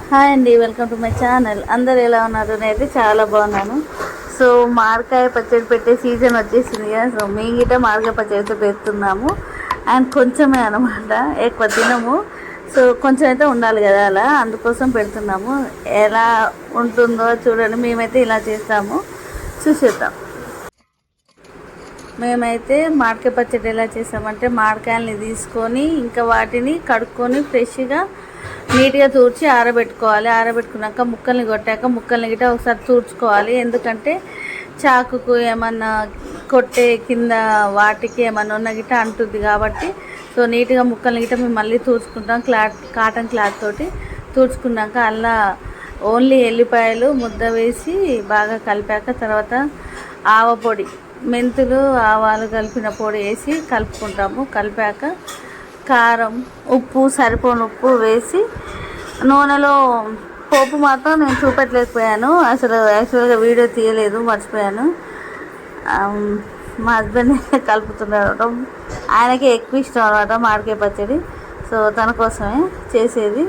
Hi అండి, welcome to my channel. అందరు ఎలా ఉన్నారు? నేనైతే చాలా బాగున్నాను. సో మామిడికాయ పచ్చడి పెట్టే సీజన్ వచ్చేసింది కదా. సో మేము గిట్ట మామిడికాయ పచ్చడి అయితే పెడుతున్నాము. అండ్ కొంచెమే అనమాట, ఎక్కువ తినము. సో కొంచెం అయితే ఉండాలి కదా, అలా అందుకోసం పెడుతున్నాము. ఎలా ఉంటుందో చూడండి. మేమైతే ఇలా చేస్తాము, చూసేద్దాం. మేమైతే మామిడికాయ పచ్చడి ఎలా చేసామంటే, మామిడికాయలని తీసుకొని ఇంకా వాటిని కడుక్కొని ఫ్రెష్గా నీట్గా తూర్చి ఆరబెట్టుకోవాలి. ఆరబెట్టుకున్నాక ముక్కల్ని కొట్టాక ముక్కల్ని గిట్ట ఒకసారి తూర్చుకోవాలి. ఎందుకంటే చాకుకు ఏమన్నా కొట్టే కింద వాటికి ఏమన్నా ఉన్న గిట్ట అంటుంది కాబట్టి. సో నీట్గా ముక్కల్ని గిట్ట మేము మళ్ళీ తూర్చుకుంటాం. కాటన్ క్లాత్ తోటి తూర్చుకున్నాక అలా ఓన్లీ ఎల్లిపాయలు ముద్ద వేసి బాగా కలిపాక తర్వాత ఆవ పొడి, మెంతులు ఆవాలు కలిపిన పొడి వేసి కలుపుకుంటాము. కలిపాక కారం, ఉప్పు, సరిపోని ఉప్పు వేసి నూనెలో పోపు మాత్రం నేను చూపెట్టలేకపోయాను. అసలు యాక్చువల్గా వీడియో తీయలేదు, మర్చిపోయాను. మా హస్బెండ్ కలుపుతున్నాడు. ఆయనకి ఎక్కువ ఇష్టం అనమాట మామిడికాయ పచ్చడి. సో తన కోసమే చేసేది.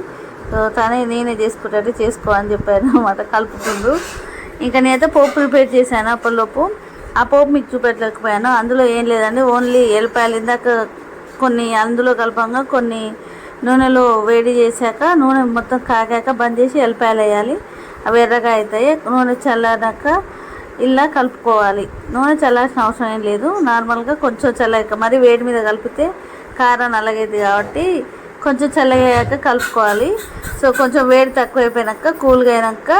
సో నేనే చేసుకుంటే చేసుకో అని చెప్పాను అనమాట. కలుపుతుండ్రు. ఇంకా నేనైతే పోపు ప్రిపేర్ చేశాను అప్పటిలోపు. ఆ పోపు మీకు చూపెట్టలేకపోయాను. అందులో ఏం లేదండి, ఓన్లీ ఎల్లిపాయలు ఇందాక కొన్ని అందులో కలపంగా కొన్ని నూనెలో వేడి చేశాక నూనె మొత్తం కాగాక బంద్ చేసి ఎల్లిపాయలు వేయాలి. అవి ఎర్రగా అవుతాయి. నూనె చల్లారాక ఇలా కలుపుకోవాలి. నూనె చల్లాల్సిన అవసరం ఏం లేదు. నార్మల్గా కొంచెం చల్లాక, మరి వేడి మీద కలిపితే కారం నల్లగైంది కాబట్టి కొంచెం చల్లగాక కలుపుకోవాలి. సో కొంచెం వేడి తక్కువ అయిపోయాక కూల్గా అయినాక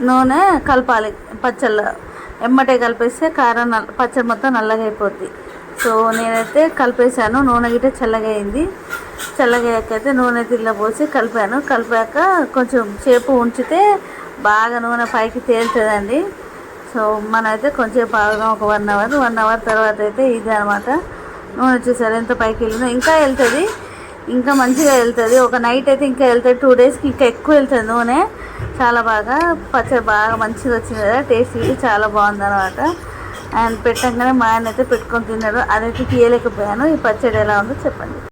నూనె కలపాలి. పచ్చళ్ళ ఎమ్మటే కలిపేస్తే కారం పచ్చడి మొత్తం నల్లగా అయిపోద్ది. సో నేనైతే కలిపేశాను. నూనె గిట్ట చల్లగా అయింది. చల్లగాకైతే నూనె తిల్ల పోసి కలిపాను. కలిపాక కొంచెం సేపు ఉంచితే బాగా నూనె పైకి తేలుతుందండి. సో మనమైతే కొంచెం బాగా ఒక 1 అవర్ తర్వాత అయితే ఇది అనమాట. నూనె వచ్చేసరి ఎంత పైకి వెళ్ళిందో. ఇంకా వెళ్తుంది, ఇంకా మంచిగా వెళ్తుంది. ఒక నైట్ అయితే ఇంకా వెళ్తుంది. 2 డేస్కి ఇంకా ఎక్కువ వెళ్తుంది నూనె. చాలా బాగా పచ్చడి బాగా మంచిగా వచ్చింది కదా. టేస్ట్ ఇది చాలా బాగుంది అనమాట. అండ్ పెట్టంగానే మా ఆయన అయితే పెట్టుకొని తిన్నాడు. అదైతే తీయలేకపోయాను. ఈ పచ్చడి ఎలా ఉందో చెప్పండి.